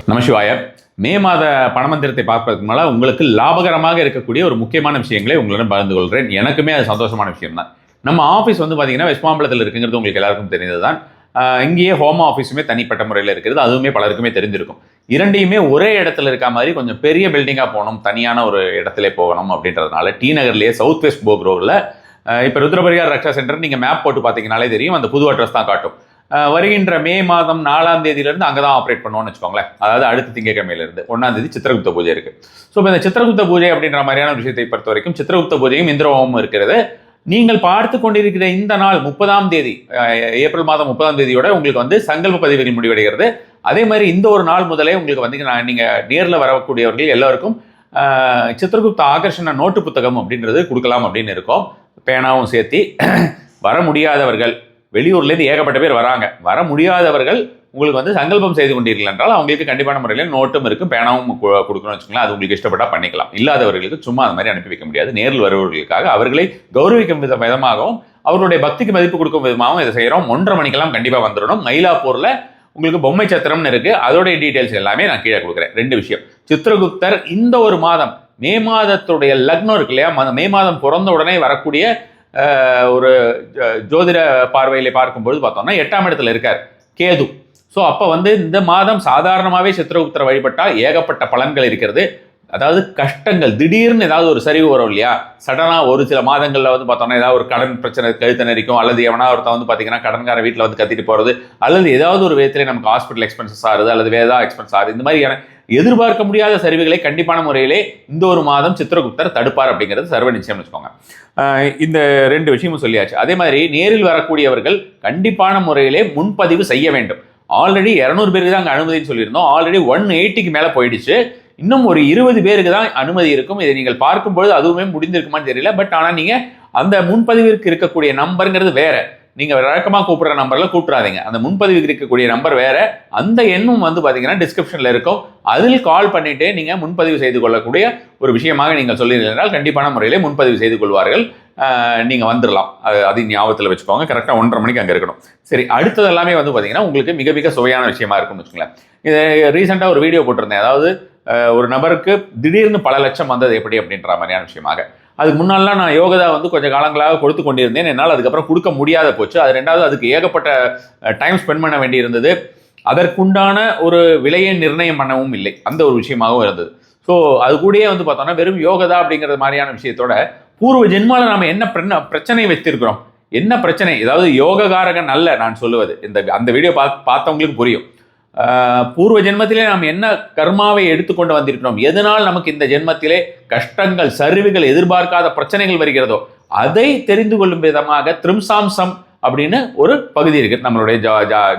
நமசிவாய. மே மாத பணமந்திரத்தை பார்ப்பதற்கு முன்னால் உங்களுக்கு லாபகரமாக இருக்கக்கூடிய ஒரு முக்கியமான விஷயங்களை உங்களுடன் பகிர்ந்து கொள்கிறேன். எனக்குமே அது சந்தோஷமான விஷயம் தான். நம்ம ஆஃபீஸ் வந்து பார்த்தீங்கன்னா வெஸ்ட் மாம்பலத்தில் இருக்குங்கிறது உங்களுக்கு எல்லாருக்கும் தெரிந்தது தான். இங்கேயே ஹோம் ஆஃபீஸுமே தனிப்பட்ட முறையில் இருக்கிறது, அதுவுமே பலருக்குமே தெரிஞ்சிருக்கும். இரண்டையுமே ஒரே இடத்துல இருக்க மாதிரி கொஞ்சம் பெரிய பில்டிங்காக போகணும், தனியான ஒரு இடத்துல போகணும் அப்படின்றதுனால டி நகர்லேயே சவுத் வெஸ்ட் போக் ரோடில் இப்போ ருத்ரபரியார் ரக்ஷா சென்டர் நீங்கள் மேப் போட்டு பார்த்தீங்கனாலே தெரியும், அந்த புது அட்ரஸ் தான் காட்டும். வருகின்ற மே மாதம் 4ஆம் தேதியிலிருந்து அங்கே தான் ஆப்ரேட் பண்ணுவோம்னு வச்சுக்கோங்களேன். அதாவது அடுத்த திங்கட்கிழமையிலிருந்து 1ஆம் தேதி சித்திரகுப்த பூஜை இருக்குது. ஸோ இப்போ இந்த சித்திரகுப்த பூஜை அப்படின்ற மாதிரியான விஷயத்தை பொறுத்த வரைக்கும் சித்திரகுப்த பூஜையும் இந்திரஹோமமும் இருக்கிறது. நீங்கள் பார்த்து கொண்டிருக்கிற இந்த நாள் 30ஆம் தேதி, ஏப்ரல் மாதம் 30ஆம் தேதியோட உங்களுக்கு வந்து சங்கல்ப பதிவுகள் முடிவடைகிறது. அதே மாதிரி இந்த ஒரு நாள் முதலே உங்களுக்கு வந்து நீங்கள் நேரில் வரக்கூடியவர்கள் எல்லாருக்கும் சித்திரகுப்த ஆகர்ஷண நோட்டு புத்தகம் அப்படின்றது கொடுக்கலாம் அப்படின்னு இருக்கோம். பேனாவும் சேர்த்தி வர முடியாதவர்கள், வெளியூர்லேருந்து ஏகப்பட்ட பேர் வராங்க, வர முடியாதவர்கள் உங்களுக்கு வந்து சங்கல்பம் செய்து கொண்டீர்கள் என்றால் அவங்களுக்கு கண்டிப்பான முறையில் நோட்டும் இருக்கும், பேனாவும் கொடுக்கணும்னு வச்சுக்கலாம். அது உங்களுக்கு இஷ்டப்பட்டால் பண்ணிக்கலாம். இல்லாதவர்களுக்கு சும்மா அது மாதிரி அனுப்பி வைக்க முடியாது. நேரில் வருபவர்களுக்காக அவர்களை கௌரவிக்கும் விதமாகவும் அவர்களுடைய பக்திக்கு மதிப்பு கொடுக்கும் விதமாகவும் இதை செய்கிறோம். 1:30 மணிக்கெல்லாம் கண்டிப்பாக வந்துடணும். மயிலாப்பூரில் உங்களுக்கு பொம்மை சத்திரம்னு இருக்குது, அதோடைய டீட்டெயில்ஸ் எல்லாமே நான் கீழே கொடுக்குறேன். 2 விஷயம். சித்திரகுப்தர் இந்த ஒரு மாதம் மே மாதத்துடைய லக்னம் இருக்கு இல்லையா, மே மாதம் பிறந்த உடனே வரக்கூடிய ஒரு ஜோதிட பார்வையில் பார்க்கும்பொழுது பார்த்தோம்னா 8ஆம் இடத்துல இருக்கார் கேது. ஸோ அப்போ வந்து இந்த மாதம் சாதாரணமாகவே சித்திரகுப்தரை வழிபட்டால் ஏகப்பட்ட பலன்கள் இருக்கிறது. அதாவது கஷ்டங்கள் திடீர்னு ஏதாவது ஒரு சரிவு வரும் இல்லையா, சடனாக ஒரு சில மாதங்களில் வந்து பார்த்தோம்னா ஏதாவது ஒரு கடன் பிரச்சனை கழுத்த நெரிக்கும், அல்லது எவனா ஒருத்தன் வந்து பார்த்தீங்கன்னா கடன்கார வீட்டில் வந்து கத்திட்டு போகிறது, அல்லது ஏதாவது ஒரு விதத்திலே நமக்கு ஹாஸ்பிட்டல் எக்ஸ்பென்சஸ் ஆகுது, அல்லது வேறு ஏதாவது எக்ஸ்பென்ஸ் ஆகுது. இந்த மாதிரியான எதிர்பார்க்க முடியாத சரிவுகளை கண்டிப்பான முறையிலே இந்த ஒரு மாதம் சித்திரகுப்தர் தடுப்பார் அப்படிங்கிறது சர்வ நிச்சயம் வச்சுக்கோங்க. இந்த 2 விஷயமும் சொல்லியாச்சு. அதே மாதிரி நேரில் வரக்கூடியவர்கள் கண்டிப்பான முறையிலே முன்பதிவு செய்ய வேண்டும். ஆல்ரெடி 200 பேருக்கு தான் அங்கே அனுமதினு சொல்லியிருந்தோம். ஆல்ரெடி 180க்கு மேலே போயிடுச்சு. இன்னும் ஒரு 20 பேருக்கு தான் அனுமதி இருக்கும். இதை நீங்கள் பார்க்கும்பொழுது அதுவுமே முடிந்திருக்குமான்னு தெரியல. பட் ஆனால் நீங்கள் அந்த முன்பதிவிற்கு இருக்கக்கூடிய நம்பருங்கிறது வேற. நீங்கள் வழக்கமாக கூப்பிட்ற நம்பரில் கூப்பிட்றாதீங்க. அந்த முன்பதிவுக்கு இருக்கக்கூடிய நம்பர் வேற. அந்த எண்ணும் வந்து பார்த்தீங்கன்னா டிஸ்கிரிப்ஷனில் இருக்கும். அதில் கால் பண்ணிட்டு நீங்கள் முன்பதிவு செய்து கொள்ளக்கூடிய ஒரு விஷயமாக நீங்கள் சொல்லியிருந்தால் கண்டிப்பான முறையிலே முன்பதிவு செய்து கொள்வார்கள். நீங்கள் வந்துடலாம். அது ஞாபகத்தில் வச்சுக்கோங்க. கரெக்டாக 1:30 மணிக்கு அங்கே இருக்கணும். சரி, அடுத்தது எல்லாமே வந்து பார்த்தீங்கன்னா உங்களுக்கு மிக மிக சுவையான விஷயமா இருக்கும்னு வச்சுக்கோங்களேன். இது ரீசெண்டாக ஒரு வீடியோ போட்டிருந்தேன். அதாவது ஒரு நபருக்கு திடீர்னு பல லட்சம் வந்தது எப்படி அப்படின்ற மாதிரியான விஷயமாக. அதுக்கு முன்னாலாம் நான் யோகதா வந்து கொஞ்சம் காலங்களாக கொடுத்து கொண்டிருந்தேன். என்னால் அதுக்கப்புறம் கொடுக்க முடியாத போச்சு. அது 2வது அதுக்கு ஏகப்பட்ட டைம் ஸ்பெண்ட் பண்ண வேண்டி இருந்தது. அதற்குண்டான ஒரு விலையை நிர்ணயம் பண்ணவும் இல்லை, அந்த ஒரு விஷயமாகவும் இருந்தது. ஸோ அது கூடயே வந்து பார்த்தோம்னா வெறும் யோகதா அப்படிங்கிறது மாதிரியான விஷயத்தோட பூர்வ ஜென்மாவில் நாம் என்ன பிரச்சனை வைத்திருக்கிறோம், என்ன பிரச்சனை, ஏதாவது யோககாரகன் அல்ல நான் சொல்லுவது. அந்த வீடியோ பார்த்தவங்களுக்கு புரியும். பூர்வ ஜென்மத்திலே நாம் என்ன கர்மாவை எடுத்துக்கொண்டு வந்திருக்கிறோம், எதனால் நமக்கு இந்த ஜென்மத்திலே கஷ்டங்கள் சரிவுகள் எதிர்பார்க்காத பிரச்சனைகள் வருகிறதோ அதை தெரிந்து கொள்ளும் விதமாக திரிம்சாம்சம் அப்படின்னு ஒரு பகுதி இருக்கு நம்மளுடைய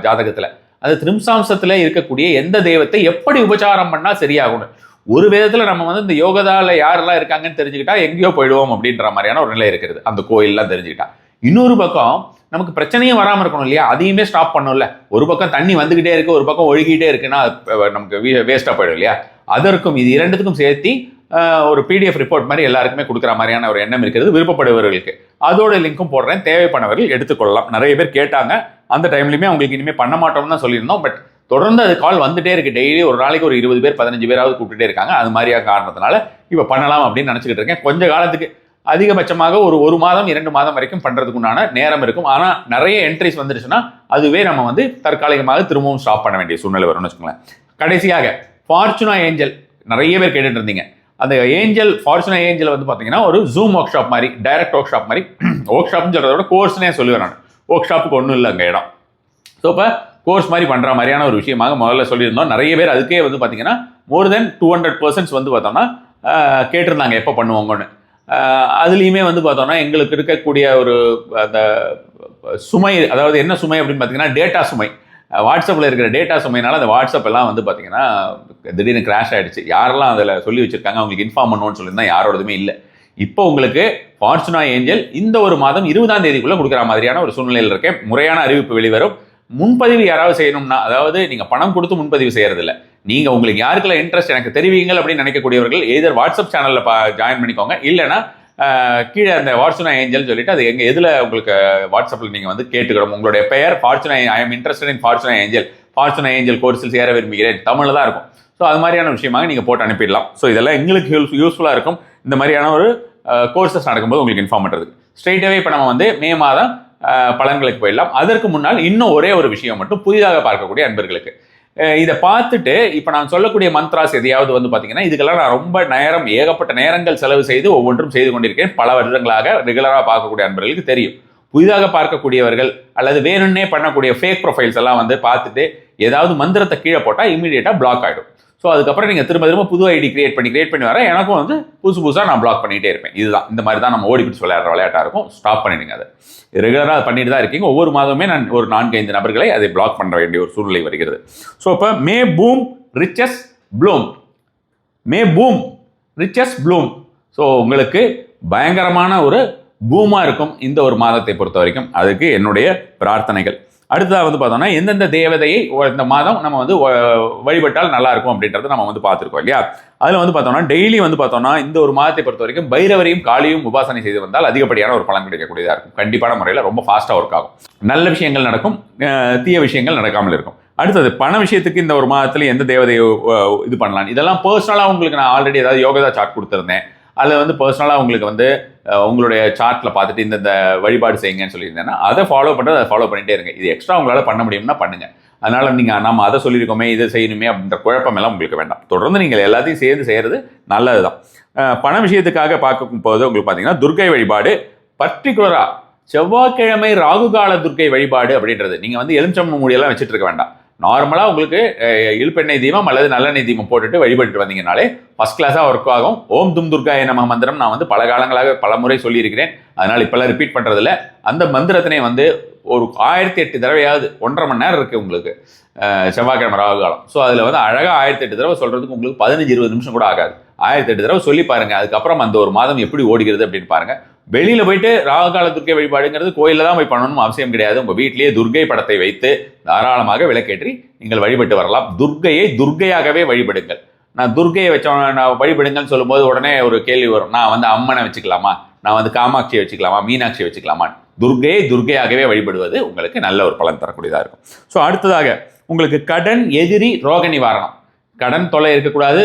ஜாதகத்தில். அந்த திரிம்சாம்சத்தில் இருக்கக்கூடிய எந்த தெய்வத்தை எப்படி உபச்சாரம் பண்ணால் சரியாகணும். ஒரு விதத்தில் நம்ம வந்து இந்த யோகதால யாரெல்லாம் இருக்காங்கன்னு தெரிஞ்சுக்கிட்டா எங்கேயோ போயிடுவோம் அப்படின்ற மாதிரியான ஒரு நிலை இருக்கிறது, அந்த கோயிலெலாம் தெரிஞ்சுக்கிட்டா. இன்னொரு பக்கம் நமக்கு பிரச்சனையும் வராமல் இருக்கணும் இல்லையா, அதையுமே ஸ்டாப் பண்ணணும்ல. ஒரு பக்கம் தண்ணி வந்துக்கிட்டே இருக்குது, ஒரு பக்கம் ஒழுகிட்டே இருக்குன்னா நமக்கு வேஸ்ட்டாக போயிடும் இல்லையா. அதற்கும் இது 2த்துக்கும் சேர்த்து ஒரு PDF ரிப்போர்ட் மாதிரி எல்லாருக்குமே கொடுக்குற மாதிரியான ஒரு எண்ணம் இருக்கிறது விருப்பப்படுபவர்களுக்கு. அதோட லிங்க்கும் போடுறேன், தேவைப்பட்டவர்கள் எடுத்துக்கொள்ளலாம். நிறைய பேர் கேட்டாங்க. அந்த டைம்லையுமே அவங்களுக்கு இனிமேல் பண்ண மாட்டோம்னு தான் சொல்லியிருந்தோம். பட் தொடர்ந்து அது கால் வந்துட்டே இருக்குது. டெய்லி ஒரு நாளைக்கு ஒரு 20 பேர் 15 பேராவது கூப்பிட்டுட்டே இருக்காங்க. அது மாதிரியாக காரணத்தினால இப்போ பண்ணலாம் அப்படின்னு நினச்சிக்கிட்டு இருக்கேன். கொஞ்ச காலத்துக்கு அதிகபட்சமாக ஒரு மாதம் 2 மாதம் வரைக்கும் பண்ணுறதுக்குண்டான நேரம் இருக்கும். ஆனால் நிறைய என்ட்ரிஸ் வந்துருச்சுன்னா அதுவே நம்ம வந்து தற்காலிகமாக திரும்பவும் ஸ்டாப் பண்ண வேண்டிய சூழ்நிலை வரும்னு வச்சுக்கோங்களேன். கடைசியாக ஃபார்ச்சுனா ஏஞ்சல் நிறைய பேர் கேட்டுட்டு இருந்தீங்க. அந்த ஏஞ்சல் ஃபார்ச்சுனா ஏஞ்சல் வந்து பார்த்தீங்கன்னா ஒரு ஜூம் ஒர்க் ஷாப் மாதிரி, டைரக்ட் ஒர்க் ஷாப் மாதிரி. ஒர்க் ஷாப்னு சொல்கிறத விட கோர்ஸ்னே சொல்லுவேன் நான். ஒர்க் ஷாப்புக்கு ஒன்றும் இல்லை அங்கே இடம். ஸோ இப்போ கோர்ஸ் மாதிரி பண்ணுற மாதிரியான ஒரு விஷயமாக முதல்ல சொல்லியிருந்தோம். நிறைய பேர் அதுக்கே வந்து பார்த்தீங்கன்னா more than 200% வந்து பார்த்தோம்னா கேட்டிருந்தாங்க எப்போ பண்ணுவாங்கன்னு. அதுலேயுமே வந்து பார்த்தோம்னா எங்களுக்கு இருக்கக்கூடிய ஒரு அந்த சுமை, அதாவது என்ன சுமை அப்படின்னு பார்த்தீங்கன்னா டேட்டா சுமை. வாட்ஸ்அப்பில் இருக்கிற டேட்டா சுமையினால அந்த வாட்ஸ்அப் எல்லாம் வந்து பார்த்தீங்கன்னா திடீர்னு கிராஷ் ஆகிடுச்சு. யாரெல்லாம் அதில் சொல்லி வச்சுருக்காங்க அவங்களுக்கு இன்ஃபார்ம் பண்ணுவோன்னு சொல்லியிருந்தால் யாரோடதுமே இல்லை. இப்போ உங்களுக்கு ஃபார்ச்சுனா ஏஞ்சல் இந்த ஒரு மாதம் 20ஆம் தேதிக்குள்ளே கொடுக்குற மாதிரியான ஒரு சூழ்நிலையில் இருக்கேன். முறையான அறிவிப்பு வெளிவரும். முன்பதிவு யாராவது செய்யணும்னா, அதாவது நீங்கள் பணம் கொடுத்து முன்பதிவு செய்கிறதில்ல, நீங்கள் உங்களுக்கு யாருக்கெல்லாம் இன்ட்ரெஸ்ட் எனக்கு தெரிவிங்கள் அப்படின்னு நினைக்கக்கூடியவர்கள் எதர் வாட்ஸ்அப் சேனலில் ஜாயின் பண்ணிக்கோங்க. இல்லைனா கீழே அந்த ஃபார்ச்சுனா ஏஞ்சல் சொல்லிட்டு அது எதில் உங்களுக்கு வாட்ஸ்அப்பில் நீங்கள் வந்து கேட்டுக்கணும். உங்களுடைய பெயர் Fortuna, I am interested in Fortuna angel Fortuna angel கோர்ஸில் சேர விரும்புகிறேன், தமிழில் தான் இருக்கும். ஸோ அது மாதிரியான விஷயமாக நீங்கள் போட்டு அனுப்பிடலாம். ஸோ இதெல்லாம் எங்களுக்கு யூஸ்ஃபுல்லாக இருக்கும். இந்த மாதிரியான ஒரு கோர்சஸ் நடக்கும்போது உங்களுக்கு இன்ஃபார்ம் பண்ணுறதுக்கு. ஸ்ட்ரெயிட்டாகவே இப்போ நம்ம வந்து மே மாதம் பலன்களுக்கு போயிடலாம். அதற்கு முன்னால் இன்னும் ஒரே ஒரு விஷயம் மட்டும் புதிதாக பார்க்கக்கூடிய அன்பர்களுக்கு, இதை பார்த்துட்டு இப்போ நான் சொல்லக்கூடிய மந்த்ராஸ் எதையாவது வந்து பார்த்தீங்கன்னா, இதுக்கெல்லாம் நான் ரொம்ப நேரம், ஏகப்பட்ட நேரங்கள் செலவு செய்து ஒவ்வொன்றும் செய்து கொண்டிருக்கேன். பல வருடங்களாக ரெகுலராக பார்க்கக்கூடிய அன்பர்களுக்கு தெரியும். புதிதாக பார்க்கக்கூடியவர்கள் அல்லது வேணும்னே பண்ணக்கூடிய ஃபேக் ப்ரொஃபைல்ஸ் எல்லாம் வந்து பார்த்துட்டு ஏதாவது மந்திரத்தை கீழே போட்டால் இமீடியட்டாக பிளாக் ஆகிடும். ஸோ அதுக்கப்புறம் நீங்கள் திரும்ப திரும்ப புது ஐடி கிரியேட் பண்ணி வர எனக்கும் வந்து புதுசாக நான் பிளாக் பண்ணிகிட்டே இருப்பேன். இதுதான் இந்த மாதிரி தான் நம்ம ஓடிபிடிச்சு விளையாடுற விளையாட்டாக இருக்கும். ஸ்டாப் பண்ணிடுங்க. அதை ரெகுலராக பண்ணிட்டு தான் இருக்கீங்க. ஒவ்வொரு மாதமே நான் ஒரு 4-5 நபர்களை அதை பிளாக் பண்ண வேண்டிய ஒரு சூழ்நிலை வருகிறது. ஸோ இப்போ மே பூம் ரிச்சஸ் ப்ளூம், மே பூம் ரிச்சஸ் ப்ளூம். ஸோ உங்களுக்கு பயங்கரமான ஒரு பூமாக இருக்கும் இந்த ஒரு மாதத்தை பொறுத்த வரைக்கும். அதுக்கு என்னுடைய பிரார்த்தனைகள். அடுத்ததாக வந்து பார்த்தோம்னா, எந்தெந்த தேவதையை இந்த மாதம் நம்ம வந்து வழிபட்டால் நல்லா இருக்கும் அப்படின்றத நம்ம வந்து பார்த்துருக்கோம் இல்லையா. அதில் வந்து பார்த்தோம்னா டெய்லி வந்து பார்த்தோம்னா இந்த ஒரு மாதத்தை பொறுத்த வரைக்கும் பைரவரையும் காளியும் உபாசனை செய்து வந்தால் அதிகப்படியான ஒரு பலன் கிடைக்கக்கூடியதாக இருக்கும். கண்டிப்பான முறையில் ரொம்ப ஃபாஸ்ட்டாக ஒர்க் ஆகும். நல்ல விஷயங்கள் நடக்கும், தீய விஷயங்கள் நடக்காமல் இருக்கும். அடுத்தது பண விஷயத்துக்கு இந்த ஒரு மாதத்தில் எந்த தேவதையை இது பண்ணலாம், இதெல்லாம் பர்சனலாக உங்களுக்கு நான் ஆல்ரெடி ஏதாவது யோகதா சார்ட் கொடுத்துருந்தேன். அதில் வந்து பர்சனலாக உங்களுக்கு வந்து உங்களுடைய சார்ட்டில் பார்த்துட்டு இந்த வழிபாடு செய்யுங்கன்னு சொல்லியிருந்தேன்னா அதை ஃபாலோ பண்ணிட்டே இருங்க. இது எக்ஸ்ட்ரா உங்களால் பண்ண முடியும்னா பண்ணுங்கள். அதனால் நீங்கள் நம்ம அதை சொல்லியிருக்கோமே இதை செய்யணுமே அப்படின்ற குழப்பமெல்லாம் உங்களுக்கு வேண்டாம். தொடர்ந்து நீங்கள் எல்லாத்தையும் சேர்ந்து செய்கிறது நல்லது தான். பண விஷயத்துக்காக பார்க்கும் போது உங்களுக்கு பார்த்தீங்கன்னா துர்க்கை வழிபாடு, பர்டிகுலராக செவ்வாய்க்கிழமை ராகுகால துர்க்கை வழிபாடு அப்படின்றது நீங்கள் வந்து எலுமிச்சம்பழம் மூடியெல்லாம் வச்சுட்டு இருக்க வேண்டாம். நார்மலாக உங்களுக்கு இழுப்பெண்ணெய் தீபம் அல்லது நல்லெண்ணெய் தீபம் போட்டுட்டு வழிபட்டு வந்தீங்கனாலே ஃபஸ்ட் கிளாஸாக ஒர்க் ஆகும். ஓம் தும் துர்காய நம மந்திரம் நான் வந்து பல காலங்களாக பல முறை சொல்லியிருக்கிறேன். அதனால் இப்போல்லாம் ரிப்பீட் பண்ணுறதில்ல. அந்த மந்திரத்தினை வந்து ஒரு 1008 தடவையாவது, 1.5 மணி நேரம் இருக்குது உங்களுக்கு செவ்வாய்க்கிழமை ராகு காலம். ஸோ அதில் வந்து அழகாக 1008 தடவை சொல்கிறதுக்கு உங்களுக்கு 15-20 நிமிஷம் கூட ஆகாது. 1008 தடவை சொல்லி பாருங்கள். அதுக்கப்புறம் அந்த ஒரு மாதம் எப்படி ஓடுகிறது அப்படின்னு பாருங்கள். வெளியில் போயிட்டு ராகுகால துர்க்கை வழிபாடுங்கிறது கோயிலில் தான் போய் பண்ணணும் அவசியம் கிடையாது. உங்கள் வீட்டிலேயே துர்க்கை படத்தை வைத்து தாராளமாக விளக்கேற்றி நீங்கள் வழிபட்டு வரலாம். துர்க்கையை துர்க்கையாகவே வழிபடுங்கள். நான் துர்க்கையை நான் வழிபடுங்கன்னு சொல்லும்போது உடனே ஒரு கேள்வி வரும், நான் வந்து அம்மனை வச்சுக்கலாமா, நான் வந்து காமாட்சியை வச்சுக்கலாமா, மீனாட்சியை வச்சுக்கலாமா? துர்க்கையை துர்க்கையாகவே வழிபடுவது உங்களுக்கு நல்ல ஒரு பலன் தரக்கூடியதாக இருக்கும். ஸோ அடுத்ததாக உங்களுக்கு கடன், எதிரி, ரோக நிவாரணம். கடன் தொல்லை இருக்கக்கூடாது,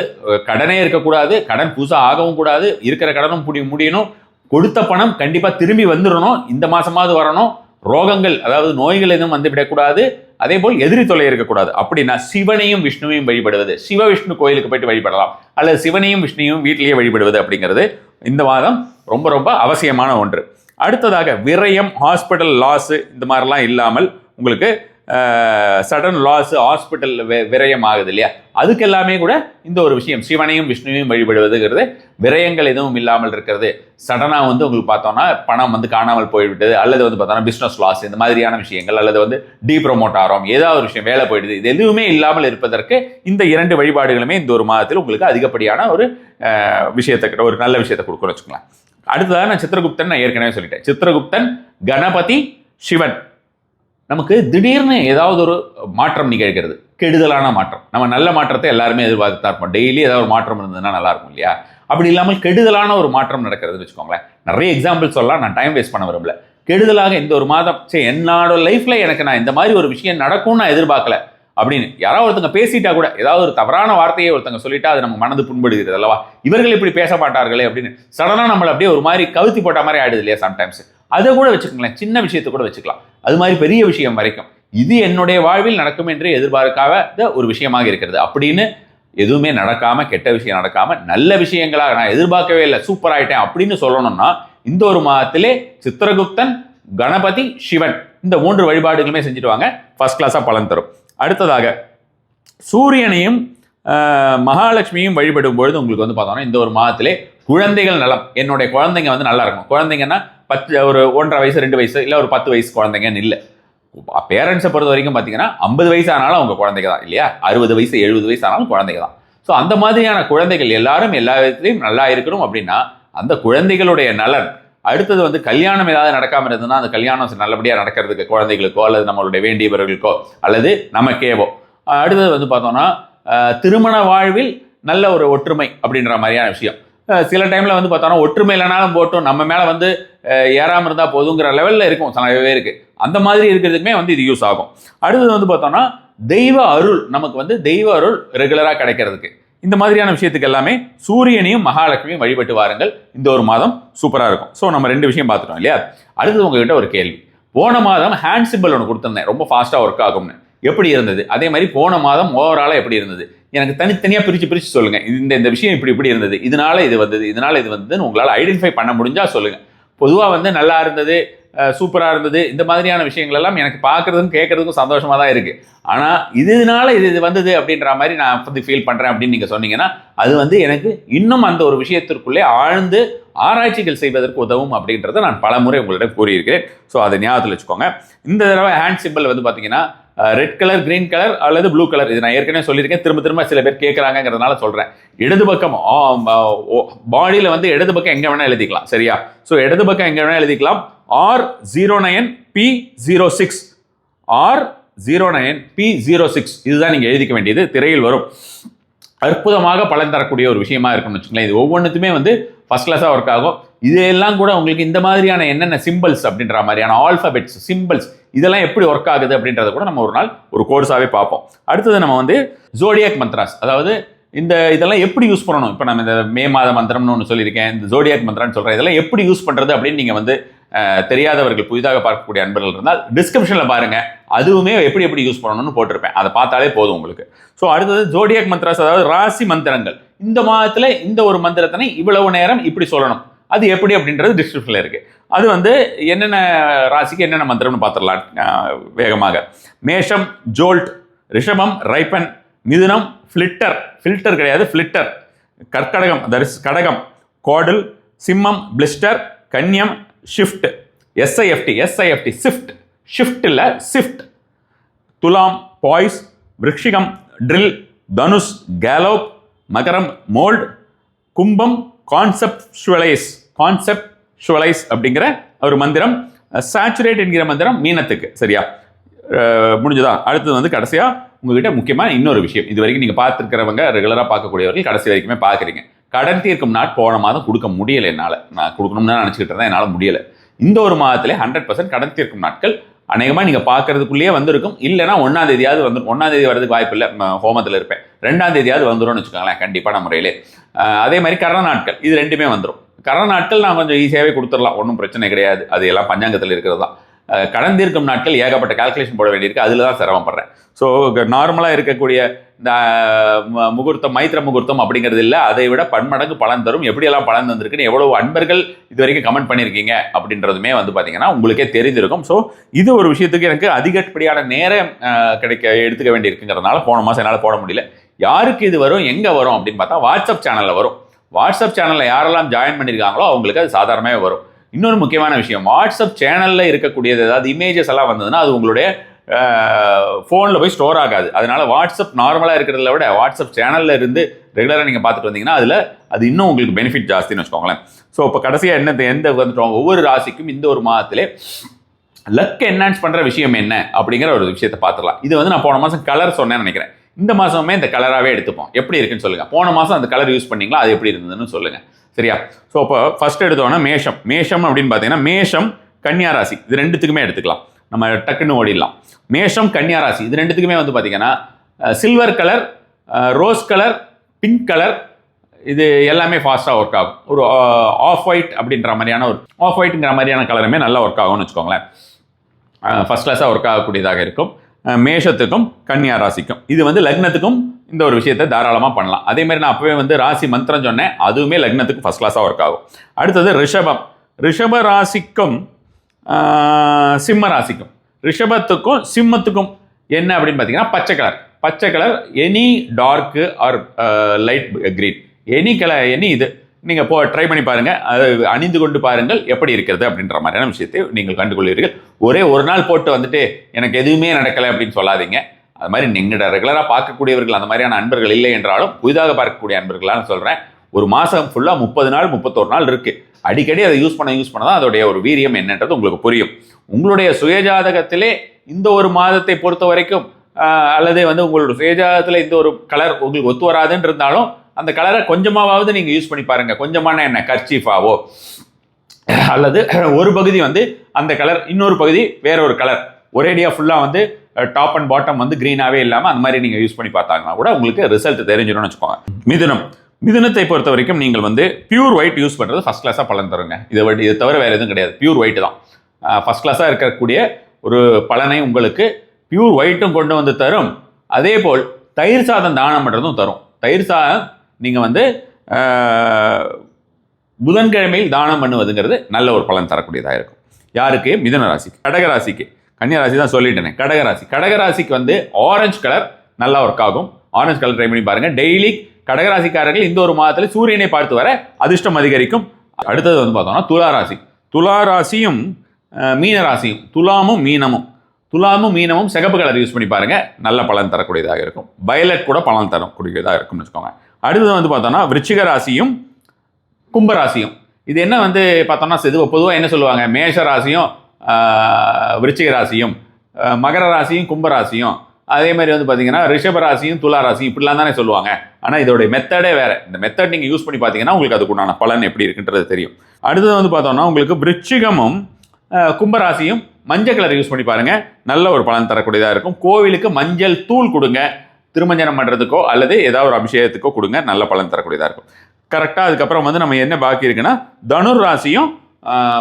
கடனே இருக்கக்கூடாது, கடன் புதுசாக ஆகவும் கூடாது, இருக்கிற கடனும் முடியணும், கொடுத்த பணம் கண்டிப்பாக திரும்பி வந்துடணும், இந்த மாதமாவது வரணும். ரோகங்கள் அதாவது நோய்கள் எதுவும் வந்து விடக்கூடாது. அதே போல் எதிரி தொல்லை இருக்கக்கூடாது. அப்படின்னா சிவனையும் விஷ்ணுவையும் வழிபடுவது, சிவ விஷ்ணு கோயிலுக்கு போயிட்டு வழிபடலாம், அல்லது சிவனையும் விஷ்ணுவையும் வீட்டிலேயே வழிபடுவது அப்படிங்கிறது இந்த மாதம் ரொம்ப ரொம்ப அவசியமான ஒன்று. அடுத்ததாக விரயம், ஹாஸ்பிட்டல் லாஸு இந்த மாதிரிலாம் இல்லாமல் உங்களுக்கு சடன் லாஸ், ஹாஸ்பிட்டல் விரயம் ஆகுது இல்லையா, அதுக்கு எல்லாமே கூட இந்த ஒரு விஷயம் சிவனையும் விஷ்ணுவையும் வழிபடுவதுங்கிறது விரயங்கள் எதுவும் இல்லாமல் இருக்கிறது. சடனாக வந்து உங்களுக்கு பார்த்தோம்னா பணம் வந்து காணாமல் போய்விட்டது, அல்லது வந்து பார்த்தோம்னா பிஸ்னஸ் லாஸ் இந்த மாதிரியான விஷயங்கள், அல்லது வந்து டீப்ரமோட் ஆகிறோம், ஏதாவது ஒரு விஷயம் வேலை போயிடுது, இது எதுவுமே இல்லாமல் இருப்பதற்கு இந்த 2 வழிபாடுகளுமே இந்த ஒரு மாதத்தில் உங்களுக்கு அதிகப்படியான ஒரு விஷயத்தை, ஒரு நல்ல விஷயத்தை கொடுக்குறோம் வச்சுக்கலாம். அடுத்ததாக நான் சித்திரகுப்தன் நான் ஏற்கனவே சொல்லிட்டேன். சித்திரகுப்தன், கணபதி, சிவன். நமக்கு திடீர்னு ஏதாவது ஒரு மாற்றம் நிகழ்கிறது, கெடுதலான மாற்றம். நம்ம நல்ல மாற்றத்தை எல்லாருமே எதிர்பார்த்து இருப்போம். டெய்லி ஏதாவது ஒரு மாற்றம் இருந்ததுன்னா நல்லா இருக்கும் இல்லையா. அப்படி இல்லாமல் கெடுதலான ஒரு மாற்றம் நடக்கிறதுன்னு வச்சுக்கோங்களேன். நிறைய எக்ஸாம்பிள் சொல்லலாம், நான் டைம் வேஸ்ட் பண்ண விரும்பல. கெடுதலாக இந்த ஒரு மாதம் என்னோட லைஃப்ல எனக்கு நான் இந்த மாதிரி ஒரு விஷயம் நடக்கும்னு நான் எதிர்பார்க்கல அப்படின்னு யாராவது ஒருத்தங்க பேசிட்டா கூட, ஏதாவது ஒரு தவறான வார்த்தையை ஒருத்தங்க சொல்லிட்டா அது நம்ம மனது புண்படுகிறது அல்லவா. இவர்கள் இப்படி பேச மாட்டார்களே அப்படின்னு சடனாக நம்மளை அப்படியே ஒரு மாதிரி கவுத்தி போட்ட மாதிரி ஆயிடுது இல்லையா சம்டைம்ஸ். அதை கூட வச்சுக்கோங்களேன், சின்ன விஷயத்தை கூட வச்சுக்கலாம், அது மாதிரி பெரிய விஷயம் வரைக்கும் இது என்னுடைய வாழ்வில் நடக்கும் என்று எதிர்பார்க்காத ஒரு விஷயமாக இருக்கிறது அப்படின்னு எதுவுமே நடக்காம, கெட்ட விஷயம் நடக்காம நல்ல விஷயங்களாக நான் எதிர்பார்க்கவே இல்லை, சூப்பர் ஆயிட்டேன் அப்படின்னு சொல்லணும்னா இந்த ஒரு மாதத்திலே சித்திரகுப்தன், கணபதி, சிவன் இந்த 3 வழிபாடுகளுமே செஞ்சுட்டு வாங்க, ஃபர்ஸ்ட் கிளாஸாக பலன் தரும். அடுத்ததாக சூரியனையும் மகாலட்சுமியும் வழிபடும் பொழுது உங்களுக்கு வந்து பார்த்தோம்னா இந்த ஒரு மாதத்திலே குழந்தைகள் நலம், என்னுடைய குழந்தைங்க வந்து நல்லா இருக்கும். குழந்தைங்கன்னா ஒரு 1.5 வயசு 2 வயசு இல்லை ஒரு 10 வயசு குழந்தைங்கன்னு இல்லை. பேரண்ட்ஸை பொறுத்த வரைக்கும் பார்த்தீங்கன்னா 50 வயசு ஆனாலும் அவங்க குழந்தைங்க தான் இல்லையா, 60 வயசு 70 வயசு ஆனாலும் குழந்தைங்க தான். ஸோ அந்த மாதிரியான குழந்தைகள் எல்லாரும் எல்லா விதத்திலையும் நல்லா இருக்கணும் அப்படின்னா அந்த குழந்தைகளுடைய நலன். அடுத்தது வந்து கல்யாணம் ஏதாவது நடக்காமல் இருந்ததுன்னா அந்த கல்யாணம் நல்லபடியாக நடக்கிறதுக்கு குழந்தைகளுக்கோ அல்லது நம்மளுடைய வேண்டியவர்களுக்கோ அல்லது நமக்கேவோ. அடுத்தது வந்து பார்த்தோம்னா திருமண வாழ்வில் நல்ல ஒரு ஒற்றுமை அப்படின்ற மாதிரியான விஷயம். சில டைமில் வந்து பார்த்தோன்னா ஒற்றுமை இல்லைனாலும் போட்டும் நம்ம மேலே வந்து ஏறாமல் இருந்தால் போதுங்கிற லெவலில் இருக்கும் சில பேருக்கு. அந்த மாதிரி இருக்கிறதுக்குமே வந்து இது யூஸ் ஆகும். அடுத்தது வந்து பார்த்தோன்னா தெய்வ அருள், நமக்கு வந்து தெய்வ அருள் ரெகுலராக கிடைக்கிறதுக்கு இந்த மாதிரியான விஷயத்துக்கு எல்லாமே சூரியனையும் மகாலட்சுமியும் வழிபட்டு வாருங்கள். இந்த ஒரு மாதம் சூப்பராக இருக்கும். ஸோ நம்ம 2 விஷயம் பார்த்துட்டோம் இல்லையா? அடுத்தது உங்ககிட்ட ஒரு கேள்வி. போன மாதம் ஹேண்ட் சிம்பிள் ஒன்று கொடுத்துருந்தேன், ரொம்ப ஃபாஸ்ட்டாக ஒர்க் ஆகும்னு. எப்படி இருந்தது? அதே மாதிரி போன மாதம் ஓவராலாக எப்படி இருந்தது? எனக்கு தனித்தனியாக பிரித்து சொல்லுங்கள். இந்த விஷயம் இப்படி இருந்தது, இதனால இது வந்தது, இதனால இது வந்ததுன்னு உங்களால் ஐடென்டிஃபை பண்ண முடிஞ்சால் சொல்லுங்கள். பொதுவாக வந்து நல்லா இருந்தது, சூப்பராக இருந்தது, இந்த மாதிரியான விஷயங்கள் எல்லாம் எனக்கு பார்க்குறதுக்கும் கேட்குறதுக்கும் சந்தோஷமாக தான் இருக்குது. ஆனால் இதனால இது வந்தது அப்படின்ற மாதிரி நான் வந்து ஃபீல் பண்ணுறேன் அப்படின்னு நீங்கள் சொன்னீங்கன்னா அது வந்து எனக்கு இன்னும் அந்த ஒரு விஷயத்திற்குள்ளே ஆழ்ந்து ஆராய்ச்சிகள் செய்வதற்கு உதவும் அப்படின்றத நான் பல முறை உங்களிடம் கூறியிருக்கிறேன். ஸோ அதை ஞாபகத்தில் வச்சுக்கோங்க. இந்த தடவை ஹேண்ட் சிம்பிள் வந்து பார்த்தீங்கன்னா ரெட் கலர், கிரீன் கலர் அல்லது ப்ளூ கலர். இது நான் ஏற்கனவே சொல்லியிருக்கேன், திரும்ப சில பேர் கேட்குறாங்கிறதுனால சொல்கிறேன். இடது பக்கம் பாடியில் வந்து இடது பக்கம் எங்கே வேணால் எழுதிக்கலாம், சரியா? ஸோ இடது பக்கம் எங்கே வேணால் எழுதிக்கலாம். R09P06 R09P06 இதுதான் நீங்கள் எழுதிக்க வேண்டியது. திரையில் வரும். அற்புதமாக பலன் தரக்கூடிய ஒரு விஷயமா இருக்கும்னு வச்சுக்கோங்களேன். இது ஒவ்வொன்றுத்துமே வந்து ஃபர்ஸ்ட் கிளாஸாக ஒர்க் ஆகும். இதெல்லாம் கூட உங்களுக்கு இந்த மாதிரியான என்னென்ன சிம்பிள்ஸ் அப்படின்ற மாதிரியான ஆல்ஃபபெட்ஸ், சிம்பிள்ஸ் இதெல்லாம் எப்படி ஒர்க் ஆகுது அப்படின்றத கூட நம்ம ஒரு நாள் ஒரு கோர்ஸாகவே பார்ப்போம். அடுத்தது நம்ம வந்து ஜோடியாக் மந்த்ராஸ், அதாவது இதெல்லாம் எப்படி யூஸ் பண்ணணும். இப்போ நம்ம இந்த மே மாத மந்திரம்னு ஒன்று சொல்லியிருக்கேன், இந்த ஜோடியாக் மந்திரம்னு சொல்கிறேன். இதெல்லாம் எப்படி யூஸ் பண்ணுறது அப்படின்னு நீங்கள் வந்து தெரியாதவர்கள், புதிதாக பார்க்கக்கூடிய அன்பர்கள் இருந்தால் டிஸ்கிரிப்ஷனில் பாருங்கள். அதுவுமே எப்படி யூஸ் பண்ணணும்னு போட்டிருப்பேன், அதை பார்த்தாலே போதும் உங்களுக்கு. ஸோ அடுத்தது ஜோடியாக் மந்த்ராஸ், அதாவது ராசி மந்திரங்கள். இந்த மாதத்தில் இந்த ஒரு மந்திரத்தினை இவ்வளவு நேரம் இப்படி சொல்லணும், அது எப்படி அப்படின்றது டிஸ்கிரிப்ஷனில் இருக்குது. அது வந்து என்னென்ன ராசிக்கு என்னென்ன மந்திரம்னு பார்த்துடலாம் வேகமாக. மேஷம் ஜோல்ட், ரிஷபம் ரைப்பன், மிதுனம் ஃபில்டர் கிடையாது ஃபிளிட்டர், கர்க்கடகம் கடகம், கோடல், சிம்மம் பிளிஸ்டர், கன்னியம் ஷிஃப்ட், SIFT ஷிஃப்ட் இல்லை ஷிஃப்ட், துலாம் பாய்ஸ், விருச்சிகம் ட்ரில், தனுஷ் கேலோப், மகரம் மோல்ட், கும்பம் கான்செப்சுவலைஸ் அப்படிங்கிற ஒரு மந்திரம், சாச்சுரேட் என்கிற மந்திரம் மீனத்துக்கு, சரியா? முடிஞ்சதா? அடுத்தது வந்து கடைசியாக உங்ககிட்ட முக்கியமாக இன்னொரு விஷயம். இது வரைக்கும் நீங்கள் பார்த்துருக்கிறவங்க, ரெகுலராக பார்க்கக்கூடியவர்கள் கடைசி வரைக்குமே பார்க்குறீங்க. கடன் தீர்க்கும் நாட் போன மாதம் கொடுக்க முடியலை என்னால். நான் கொடுக்கணும்னு நினச்சிக்கிட்டு இருந்தேன், என்னால் முடியலை. இந்த ஒரு மாதத்திலே 100% கடன் தீர்க்கும் நாட்கள் அநேகமாக நீங்கள் பார்க்கறதுக்குள்ளேயே வந்திருக்கும். இல்லைனா 1ஆம் தேதியாவது வந்துடும். 1ஆம் தேதி வரதுக்கு வாய்ப்பு இல்லை, ஹோமத்தில் இருப்பேன். 2ஆம் தேதியாவது வந்துடும்னு வச்சுக்கோங்களேன், கண்டிப்பான முறையிலே. அதே மாதிரி கரண நாட்கள், இது 2மே வந்துடும். கரண நாட்கள் நான் கொஞ்சம் ஈஸியாகவே கொடுத்துடலாம், ஒன்றும் பிரச்சனை கிடையாது. அது எல்லாம் பஞ்சாங்கத்தில் இருக்கிறது தான். கடன் தீர்க்கும் நாட்கள் ஏகப்பட்ட கால்குலேஷன் போட வேண்டியிருக்கு, அதில் தான் சிரமப்படுறேன். ஸோ நார்மலாக இருக்கக்கூடிய இந்த முகூர்த்தம், மைத்திர முகூர்த்தம் அப்படிங்கிறது இல்லை, அதை விட பன்மடங்கு பலன் தரும். எப்படியெல்லாம் பலன் தந்திருக்குன்னு எவ்வளோ அன்பர்கள் இது வரைக்கும் கமெண்ட் பண்ணியிருக்கீங்க அப்படின்றதுமே வந்து பார்த்தீங்கன்னா உங்களுக்கே தெரிஞ்சிருக்கும். ஸோ இது ஒரு விஷயத்துக்கு எனக்கு அதிகப்படியான நேரம் எடுத்துக்க வேண்டியிருக்குங்கிறதுனால போன மாதம் என்னால் போட முடியல. யாருக்கு இது வரும், எங்கே வரும் அப்படின்னு பார்த்தா வாட்ஸ்அப் சேனலில் வரும். வாட்ஸ்அப் சேனலில் யாரெல்லாம் ஜாயின் பண்ணியிருக்காங்களோ அவங்களுக்கு அது சாதாரணமாகவே வரும். இன்னொரு முக்கியமான விஷயம், வாட்ஸ்அப் சேனலில் இருக்கக்கூடியது ஏதாவது இமேஜஸ் எல்லாம் வந்ததுன்னா அது உங்களுடைய ஃபோனில் போய் ஸ்டோர் ஆகாது. அதனால வாட்ஸ்அப் நார்மலாக இருக்கிறத விட வாட்ஸ்அப் சேனலில் இருந்து ரெகுலராக நீங்கள் பார்த்துட்டு வந்தீங்கன்னா அதில் அது இன்னும் உங்களுக்கு பெனிஃபிட் ஜாஸ்தின்னு வச்சுக்கோங்களேன். ஸோ இப்போ கடைசியாக எந்த வந்துட்டோம், ஒவ்வொரு ராசிக்கும் இந்த ஒரு மாதத்திலே லக் என்ஹான்ஸ் பண்ணுற விஷயம் என்ன அப்படிங்கிற ஒரு விஷயத்தை பார்த்துக்கலாம். இது வந்து நான் போன மாதம் கலர் சொன்னேன்னு நினைக்கிறேன். இந்த மாதமே இந்த கலராகவே எடுத்துப்போம். எப்படி இருக்குன்னு சொல்லுங்கள். போன மாதம் அந்த கலர் யூஸ் பண்ணிங்களா, அது எப்படி இருந்ததுன்னு சொல்லுங்கள், சரியா? ஸோ இப்போ ஃபர்ஸ்ட் எடுத்தோன்னா மேஷம் அப்படின்னு பார்த்தீங்கன்னா மேஷம் கன்னியா ராசி, இது 2த்துக்குமே எடுத்துக்கலாம். நம்ம டக்குன்னு ஓடிடலாம். மேஷம் கன்னியா ராசி இது 2த்துக்குமே வந்து பார்த்தீங்கன்னா silver colour, rose colour, pink colour, இது எல்லாமே ஃபாஸ்ட்டாக ஒர்க் ஆகும். ஒரு ஆஃப் ஒயிட் அப்படின்ற மாதிரியான ஒரு ஆஃப் ஒயிட்டுங்கிற மாதிரியான கலருமே நல்லா ஒர்க் ஆகும்னு வச்சுக்கோங்களேன். ஃபர்ஸ்ட் கிளாஸாக ஒர்க் ஆகக்கூடியதாக இருக்கும். மேஷத்துக்கும் கன்னியா ராசிக்கும் இது வந்து லக்னத்துக்கும் இந்த ஒரு விஷயத்தை தாராளமாக பண்ணலாம். அதே மாதிரி நான் அப்பவே வந்து ராசி மந்திரம் சொன்னேன், அதுவுமே லக்னத்துக்கு ஃபர்ஸ்ட் கிளாஸாக ஒர்க் ஆகும். அடுத்தது ரிஷப ராசிக்கும் சிம்ம ராசிக்கும், ரிஷபத்துக்கும் சிம்மத்துக்கும் என்ன அப்படின்னு பார்த்தீங்கன்னா பச்சை colour any dark or light green, any இது நீங்கள் ட்ரை பண்ணி பாருங்கள், அதை அணிந்து கொண்டு பாருங்கள் எப்படி இருக்கிறது அப்படின்ற மாதிரியான விஷயத்தை நீங்கள் கண்டுகொள்வீர்கள். ஒரே ஒரு நாள் போட்டு வந்துட்டு எனக்கு எதுவுமே நடக்கலை அப்படின்னு சொல்லாதீங்க. அது மாதிரி நீங்கள் ரெகுலராக பார்க்கக்கூடியவர்கள் அந்த மாதிரியான அன்பர்கள் இல்லை என்றாலும் புதிதாக பார்க்கக்கூடிய அன்பர்களாக சொல்கிறேன், ஒரு மாதம் ஃபுல்லாக 30 நாள் 31 நாள் இருக்குது. அடிக்கடி அதை யூஸ் பண்ண தான் அதோடைய ஒரு வீரியம் என்னன்றது உங்களுக்கு புரியும். உங்களுடைய சுயஜாதகத்திலே இந்த ஒரு மாதத்தை பொறுத்த வரைக்கும் அல்லது வந்து உங்களோட சுயஜாதகத்தில் இந்த ஒரு கலர் உங்களுக்கு ஒத்து வராதுன்னு இருந்தாலும் அந்த கலரை கொஞ்சமாவது நீங்கள் யூஸ் பண்ணி பாருங்கள். கொஞ்சமான என்ன கர்ச்சீஃபாவோ அல்லது ஒரு பகுதி வந்து அந்த கலர், இன்னொரு பகுதி வேற ஒரு கலர், ஒரேடியாக ஃபுல்லாக வந்து டாப் அண்ட் பாட்டம் வந்து க்ரீனாகவே இல்லாமல் அந்த மாதிரி நீங்கள் யூஸ் பண்ணி பார்த்தாங்கன்னா கூட உங்களுக்கு ரிசல்ட் தெரிஞ்சிடும்னு வச்சுக்கோங்க. மிதுனத்தை பொறுத்த வரைக்கும் நீங்கள் வந்து பியூர் ஒயிட் யூஸ் பண்ணுறது ஃபஸ்ட் கிளாஸாக பலன் தருங்க. இதை தவிர வேறு எதுவும் கிடையாது. பியூர் ஒயிட் தான் ஃபஸ்ட் கிளாஸாக இருக்கக்கூடிய ஒரு பலனை உங்களுக்கு பியூர் ஒயிட்டும் கொண்டு வந்து தரும். அதே போல் தயிர் சாதம் தானம் பண்ணுறதும் தரும். தயிர் சாதம் நீங்கள் வந்து புதன்கிழமையில் தானம் பண்ணுவதுங்கிறது நல்ல ஒரு பலன் தரக்கூடியதாக இருக்கும். யாருக்கு? மிதுன ராசிக்கு. கடகராசிக்கு, கன்னியாராசி தான் சொல்லிட்டேனே. கடகராசிக்கு வந்து ஆரஞ்சு கலர் நல்லா ஒர்க் ஆகும். ஆரஞ்சு கலர் ட்ரை பண்ணி பாருங்க. டெய்லி கடகராசிக்காரர்கள் இந்த ஒரு மாதத்தில் சூரியனை பார்த்து வர அதிர்ஷ்டம் அதிகரிக்கும். அடுத்தது வந்து பார்த்தோம்னா துளாராசியும் மீனராசியும், துலாமும் மீனமும் சிகப்பு கலர் யூஸ் பண்ணி பாருங்க, நல்ல பலன் தரக்கூடியதாக இருக்கும். வயலட் கூட பலன் தரக்கூடியதாக இருக்கும்னு வச்சுக்கோங்க. அடுத்தது வந்து பார்த்தோம்னா விருச்சிக ராசியும் கும்பராசியும். இது என்ன வந்து பார்த்தோம்னா பொதுவாக என்ன சொல்லுவாங்க, மேஷ ராசியும் விருச்சிக ராசியும், மகர ராசியும் கும்பராசியும், அதே மாதிரி வந்து பார்த்தீங்கன்னா ரிஷப ராசியும் துலா ராசியும் இப்படிலாம் தானே சொல்லுவாங்க. ஆனால் இதோடைய மெத்தடே வேறு. இந்த மெத்தட் நீங்கள் யூஸ் பண்ணி பார்த்தீங்கன்னா உங்களுக்கு அதுக்குண்டான பலன் எப்படி இருக்குன்றது தெரியும். அடுத்தது வந்து பார்த்தோம்னா உங்களுக்கு விருச்சிகமும் கும்பராசியும் மஞ்சள் கலர் யூஸ் பண்ணி பாருங்கள், நல்ல ஒரு பலன் தரக்கூடியதாக இருக்கும். கோவிலுக்கு மஞ்சள் தூள் கொடுங்க, திருமஞ்சனம் பண்ணுறதுக்கோ அல்லது ஏதாவது ஒரு அபிஷேகத்துக்கோ கொடுங்க, நல்ல பலன் தரக்கூடியதாக இருக்கும். கரெக்டாக அதுக்கப்புறம் வந்து நம்ம என்ன பாக்கி இருக்குன்னா தனுர் ராசியும்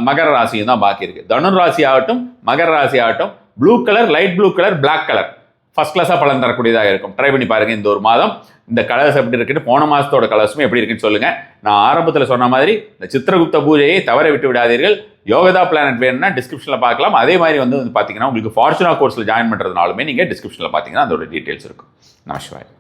மகர ராசியும் தான் பாக்கி இருக்குது. தனுர் ராசி ஆகட்டும் மகர ராசி ஆகட்டும் blue colour, light blue colour, black colour first கிளாஸாக பலன் தரக்கூடியதாக இருக்கும். ட்ரை பண்ணி பாருங்கள் இந்த ஒரு மாதம். இந்த கலர்ஸ் எப்படி இருக்குன்னு, போன மாதத்தோட கலர்ஸும் எப்படி இருக்குன்னு சொல்லுங்கள். நான் ஆரம்பத்தில் சொன்ன மாதிரி இந்த சித்திரகுப்த பூஜையை தவற விட்டு விடாதீர்கள். யோகதா பிளானட் வேணும்னா டிஸ்கிரிப்ஷனில் பார்க்கலாம். அதே மாதிரி வந்து பார்த்தீங்கன்னா உங்களுக்கு ஃபார்ச்சுனா கோர்ஸில் ஜாயின் பண்ணுறதுனாலுமே நீங்கள் டிஸ்கிரிப்ஷனில் பார்த்தீங்கன்னா அதோட டீட்டெயில்ஸ் இருக்கும். நமஸ்காரம்.